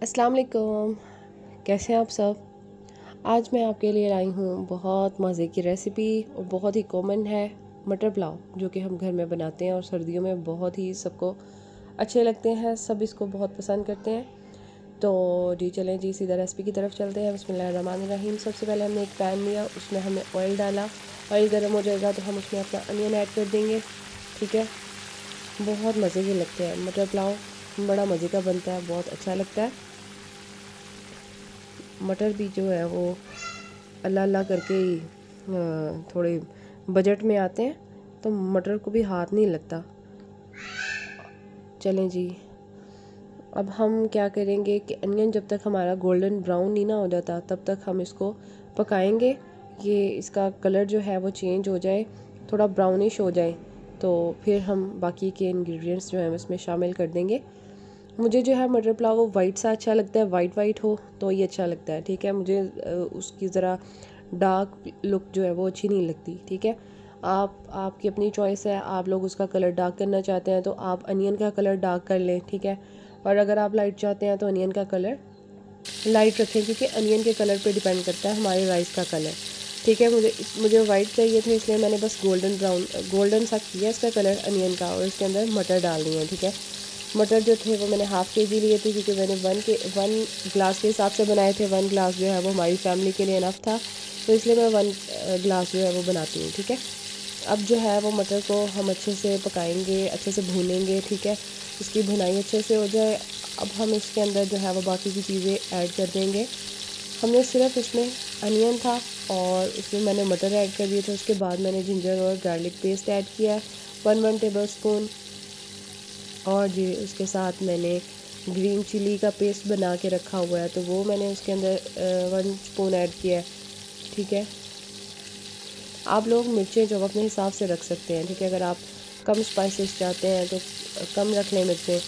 अस्सलाम वालेकुम। कैसे हैं आप सब। आज मैं आपके लिए लाई हूँ बहुत मज़े की रेसिपी और बहुत ही कॉमन है मटर पुलाव, जो कि हम घर में बनाते हैं और सर्दियों में बहुत ही सबको अच्छे लगते हैं। सब इसको बहुत पसंद करते हैं। तो जी चलें जी सीधा रेसिपी की तरफ चलते हैं। बिस्मिल्लाहिर्रहमानिर्रहीम। सबसे पहले हमने एक पैन लिया, उसमें हमने ऑयल डाला। ऑयल गर्म हो जाएगा तो हम उसमें अपना अनियन ऐड कर देंगे। ठीक है, बहुत मज़े के लगते हैं मटर पुलाव, बड़ा मज़े का बनता है, बहुत अच्छा लगता है। मटर भी जो है वो अल्लाह अल्लाह करके ही थोड़े बजट में आते हैं, तो मटर को भी हाथ नहीं लगता। चलें जी, अब हम क्या करेंगे कि अनियन जब तक हमारा गोल्डन ब्राउन नहीं ना हो जाता तब तक हम इसको पकाएंगे। ये इसका कलर जो है वो चेंज हो जाए, थोड़ा ब्राउनिश हो जाए, तो फिर हम बाकी के इंग्रेडिएंट्स जो हैं उसमें शामिल कर देंगे। मुझे जो है मटर पुलाव वो वाइट सा अच्छा लगता है, वाइट वाइट हो तो ये अच्छा लगता है। ठीक है, मुझे उसकी ज़रा डार्क लुक जो है वो अच्छी नहीं लगती। ठीक है, आपकी अपनी चॉइस है। आप लोग उसका कलर डार्क करना चाहते हैं तो आप अनियन का कलर डार्क कर लें। ठीक है, और अगर आप लाइट चाहते हैं तो अनियन का कलर लाइट रखें, क्योंकि अनियन के कलर पे डिपेंड करता है हमारे राइस का कलर। ठीक है, मुझे वाइट चाहिए था, इसलिए मैंने बस गोल्डन सा किया इसका कलर अनियन का, और इसके अंदर मटर डाल दिए हैं। ठीक है, मटर जो थे वो मैंने हाफ़ के जी लिए थे, क्योंकि मैंने वन ग्लास के हिसाब से बनाए थे। 1 ग्लास जो है वो हमारी फैमिली के लिए इनफ था, तो इसलिए मैं 1 ग्लास जो है वो बनाती हूँ। ठीक है, अब जो है वो मटर को हम अच्छे से पकाएंगे, अच्छे से भूनेंगे। ठीक है, इसकी भुनाई अच्छे से हो जाए, अब हम इसके अंदर जो है वो बाकी की चीज़ें ऐड कर देंगे। हमने सिर्फ इसमें अनियन था और इसमें मैंने मटर ऐड कर दिए थे। उसके बाद मैंने जिंजर और गार्लिक पेस्ट ऐड किया 1 टेबल स्पून, और जी उसके साथ मैंने ग्रीन चिली का पेस्ट बना के रखा हुआ है, तो वो मैंने उसके अंदर 1 स्पून ऐड किया है। ठीक है, आप लोग मिर्चें जो अपने हिसाब से रख सकते हैं। ठीक है, अगर आप कम स्पाइसेस चाहते हैं तो कम रख लें मिर्चें,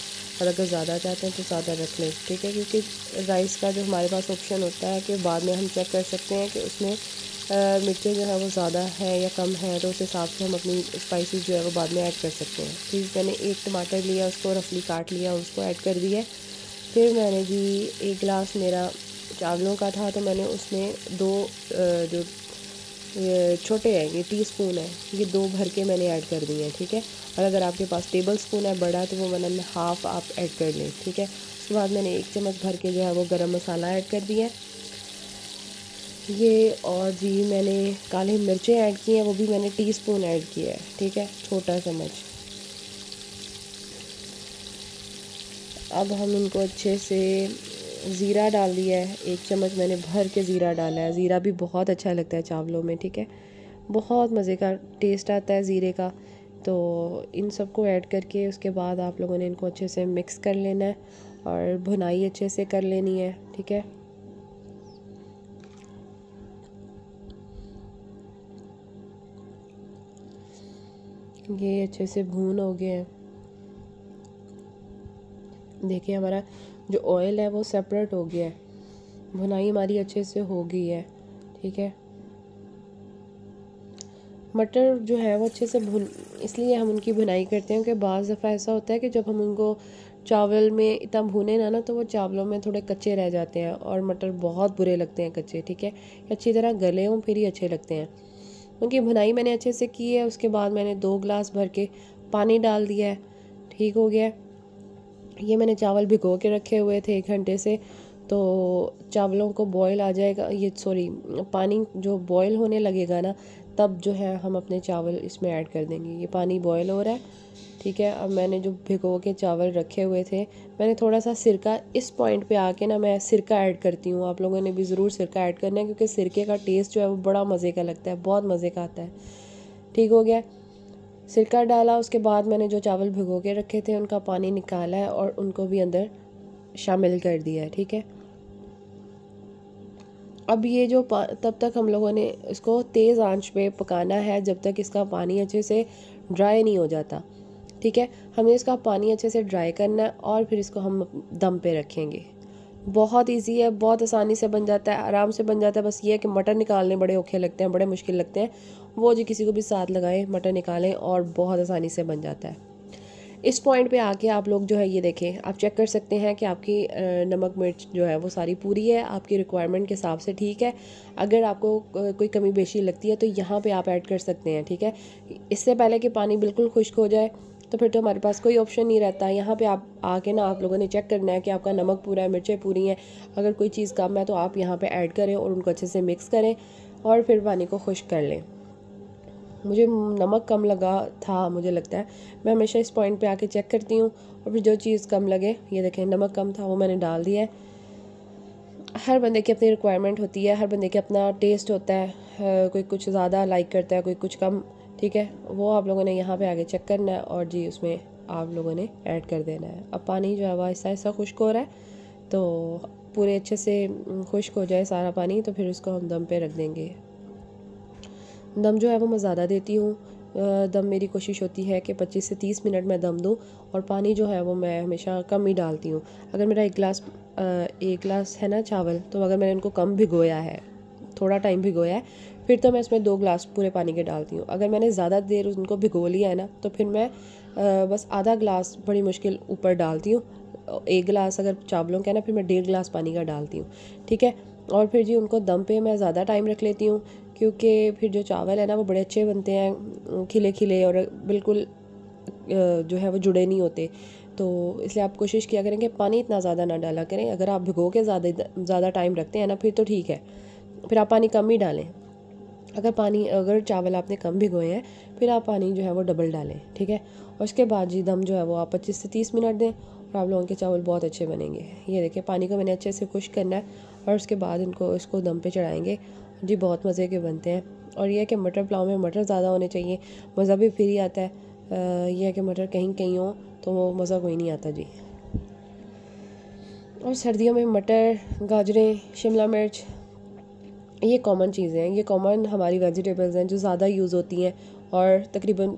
और अगर ज़्यादा चाहते हैं तो ज़्यादा रख लें। ठीक है, क्योंकि राइस का जो हमारे पास ऑप्शन होता है कि बाद में हम चेक कर सकते हैं कि उसमें मिर्चें जो है वो ज़्यादा है या कम है, तो उस हिसाब से हम अपनी स्पाइसेस जो है वो बाद में ऐड कर सकते हैं। फिर मैंने एक टमाटर लिया, उसको रफली काट लिया, उसको ऐड कर दिया। फिर मैंने जी 1 गिलास मेरा चावलों का था, तो मैंने उसमें 2 जो ये छोटे हैं, ये टीस्पून है, ये 2 भर के मैंने ऐड कर दिए हैं। ठीक है, और अगर आपके पास टेबल स्पून है बड़ा, तो वो मैंने हाफ़ आप ऐड कर लें। ठीक है, उसके बाद मैंने 1 चम्मच भर के जो है वो गरम मसाला ऐड कर दिया ये, और जी मैंने काली मिर्चें ऐड की हैं, वो भी मैंने टीस्पून ऐड किया है। ठीक है, छोटा चम्मच। अब हम इनको अच्छे से, ज़ीरा डाल दिया है 1 चम्मच मैंने भर के ज़ीरा डाला है। ज़ीरा भी बहुत अच्छा लगता है चावलों में। ठीक है, बहुत मज़े का टेस्ट आता है ज़ीरे का। तो इन सबको ऐड करके उसके बाद आप लोगों ने इनको अच्छे से मिक्स कर लेना है और भुनाई अच्छे से कर लेनी है। ठीक है, ये अच्छे से भून हो गए हैं। देखिए हमारा जो ऑयल है वो सेपरेट हो गया है, भुनाई हमारी अच्छे से हो गई है। ठीक है, मटर जो है वो अच्छे से भुन, इसलिए हम उनकी भुनाई करते हैं कि बाज़ दफ़ा ऐसा होता है कि जब हम उनको चावल में इतना भुने ना तो वो चावलों में थोड़े कच्चे रह जाते हैं, और मटर बहुत बुरे लगते हैं कच्चे। ठीक है, अच्छी तरह गले हों फिर ही अच्छे लगते हैं। उनकी भुनाई मैंने अच्छे से की है। उसके बाद मैंने 2 गिलास भर के पानी डाल दिया है। ठीक हो गया। ये मैंने चावल भिगो के रखे हुए थे 1 घंटे से, तो चावलों को बॉयल आ जाएगा, ये सॉरी पानी जो बॉयल होने लगेगा ना, तब जो है हम अपने चावल इसमें ऐड कर देंगे। ये पानी बॉयल हो रहा है। ठीक है, अब मैंने जो भिगो के चावल रखे हुए थे, मैंने थोड़ा सा सिरका, इस पॉइंट पे आके ना मैं सिरका ऐड करती हूँ। आप लोगों ने भी ज़रूर सिरका ऐड करना है, क्योंकि सिरके का टेस्ट जो है वो बड़ा मज़े का लगता है, बहुत मज़े का आता है। ठीक हो गया, सिरका डाला। उसके बाद मैंने जो चावल भिगो के रखे थे उनका पानी निकाला है और उनको भी अंदर शामिल कर दिया है। ठीक है, अब ये जो तब तक हम लोगों ने इसको तेज़ आंच पे पकाना है जब तक इसका पानी अच्छे से ड्राई नहीं हो जाता। ठीक है, हमें इसका पानी अच्छे से ड्राई करना है और फिर इसको हम दम पे रखेंगे। बहुत इजी है, बहुत आसानी से बन जाता है, आराम से बन जाता है। बस ये है कि मटर निकालने बड़े औखे लगते हैं, बड़े मुश्किल लगते हैं। वो जो किसी को भी साथ लगाएं, मटर निकालें और बहुत आसानी से बन जाता है। इस पॉइंट पे आके आप लोग जो है ये देखें, आप चेक कर सकते हैं कि आपकी नमक मिर्च जो है वो सारी पूरी है, आपकी रिक्वायरमेंट के हिसाब से ठीक है। अगर आपको कोई कमी बेशी लगती है तो यहाँ पे आप ऐड कर सकते हैं, ठीक है। इससे पहले कि पानी बिल्कुल खुश्क हो जाए तो फिर तो हमारे पास कोई ऑप्शन नहीं रहता। यहाँ पे आप आके ना आप लोगों ने चेक करना है कि आपका नमक पूरा है, मिर्चें पूरी हैं। अगर कोई चीज़ कम है तो आप यहाँ पे ऐड करें और उनको अच्छे से मिक्स करें और फिर पानी को खुश्क कर लें। मुझे नमक कम लगा था, मुझे लगता है मैं हमेशा इस पॉइंट पे आके चेक करती हूँ और फिर जो चीज़ कम लगे, ये देखें नमक कम था वो मैंने डाल दिया है। हर बंदे की अपनी रिक्वायरमेंट होती है, हर बंदे के अपना टेस्ट होता है, कोई कुछ ज़्यादा लाइक करता है, कोई कुछ कम, ठीक है। वो आप लोगों ने यहाँ पे आगे चेक करना है और जी उसमें आप लोगों ने ऐड कर देना है। अब पानी जो है वह ऐसा ऐसा खुश्क हो रहा है, तो पूरे अच्छे से खुश्क हो जाए सारा पानी तो फिर उसको हम दम पे रख देंगे। दम जो है वो मैं ज़्यादा देती हूँ, दम मेरी कोशिश होती है कि 25 से 30 मिनट में दम दूँ और पानी जो है वो मैं हमेशा कम ही डालती हूँ। अगर मेरा एक गिलास है ना चावल, तो अगर मैंने उनको कम भिगोया है, थोड़ा टाइम भिगोया है, फिर तो मैं इसमें 2 गिलास पूरे पानी के डालती हूँ। अगर मैंने ज़्यादा देर उनको भिगो लिया है ना तो फिर मैं बस आधा गिलास बड़ी मुश्किल ऊपर डालती हूँ। 1 गिलास अगर चावलों का है ना फिर मैं 1.5 गिलास पानी का डालती हूँ, ठीक है। और फिर जी उनको दम पे मैं ज़्यादा टाइम रख लेती हूँ क्योंकि फिर जो चावल है ना वो बड़े अच्छे बनते हैं, खिले खिले और बिल्कुल जो है वो जुड़े नहीं होते। तो इसलिए आप कोशिश किया करें कि पानी इतना ज़्यादा ना डाला करें। अगर आप भिगो के ज़्यादा टाइम रखते हैं ना फिर तो ठीक है, फिर आप पानी कम ही डालें। अगर चावल आपने कम भिगोए हैं फिर आप पानी जो है वो डबल डालें, ठीक है। और उसके बाद जी दम जो है वो आप 25 से 30 मिनट दें और आप लोगों के चावल बहुत अच्छे बनेंगे। ये देखिए पानी को मैंने अच्छे से खुश्क करना है और उसके बाद इसको दम पे चढ़ाएंगे जी, बहुत मज़े के बनते हैं। और ये है कि मटर पुलाव में मटर ज़्यादा होने चाहिए, मज़ा भी फिर ही आता है। यह है कि मटर कहीं कहीं हो तो वो मज़ा कोई नहीं आता जी। और सर्दियों में मटर, गाजरें, शिमला मिर्च ये कॉमन चीज़ें हैं, ये कॉमन हमारी वेजिटेबल्स हैं जो ज़्यादा यूज़ होती हैं और तकरीबन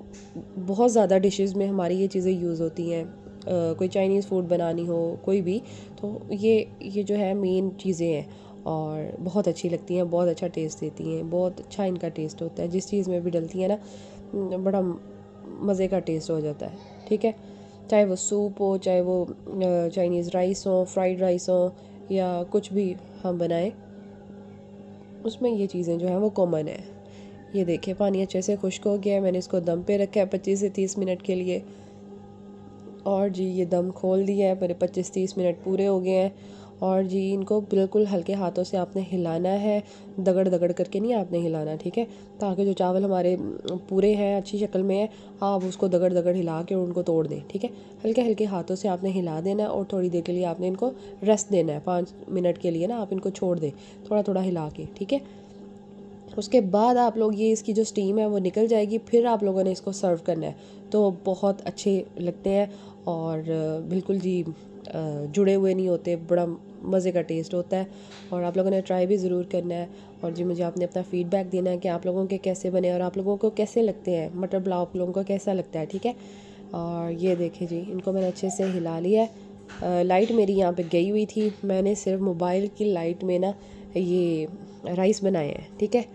बहुत ज़्यादा डिशेस में हमारी ये चीज़ें यूज़ होती हैं। कोई चाइनीज़ फूड बनानी हो कोई भी, तो ये जो है मेन चीज़ें हैं और बहुत अच्छी लगती हैं, बहुत अच्छा टेस्ट देती हैं, बहुत अच्छा इनका टेस्ट होता है। जिस चीज़ में भी डलती है ना बड़ा मज़े का टेस्ट हो जाता है, ठीक है। चाहे वो सूप हो, चाहे वो चाइनीज़ राइस हो, फ्राइड राइस हो या कुछ भी हम बनाएं, उसमें ये चीज़ें जो हैं वो कॉमन है। ये देखिए पानी अच्छे से खुश्क हो गया है, मैंने इसको दम पे रखा है 25 से 30 मिनट के लिए और जी ये दम खोल दिया है, मेरे 25-30 मिनट पूरे हो गए हैं। और जी इनको बिल्कुल हल्के हाथों से आपने हिलाना है, दगड़ दगड़ करके नहीं आपने हिलाना, ठीक है। ताकि जो चावल हमारे पूरे हैं, अच्छी शक्ल में है, आप उसको दगड़ दगड़ हिला के उनको तोड़ दें, ठीक है। हल्के हल्के हाथों से आपने हिला देना है और थोड़ी देर के लिए आपने इनको रेस्ट देना है, 5 मिनट के लिए ना आप इनको छोड़ दें थोड़ा थोड़ा हिला के, ठीक है। उसके बाद आप लोग ये इसकी जो स्टीम है वो निकल जाएगी, फिर आप लोगों ने इसको सर्व करना है तो बहुत अच्छे लगते हैं और बिल्कुल जी जुड़े हुए नहीं होते, बड़ा मज़े का टेस्ट होता है। और आप लोगों ने ट्राई भी ज़रूर करना है और जी मुझे आपने अपना फ़ीडबैक देना है कि आप लोगों के कैसे बने और आप लोगों को कैसे लगते हैं, मटर पुलाव आप लोगों को कैसा लगता है, ठीक है। और ये देखें जी इनको मैंने अच्छे से हिला लिया है। लाइट मेरी यहाँ पे गई हुई थी, मैंने सिर्फ मोबाइल की लाइट में ना ये राइस बनाए हैं, ठीक है।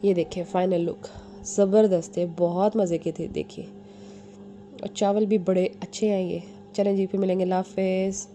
ये देखिए फाइनल लुक ज़बरदस्त है, बहुत मज़े के थे देखिए, और चावल भी बड़े अच्छे हैं ये। चलें जी फिर मिलेंगे, अल्लाह हाफ़िज़।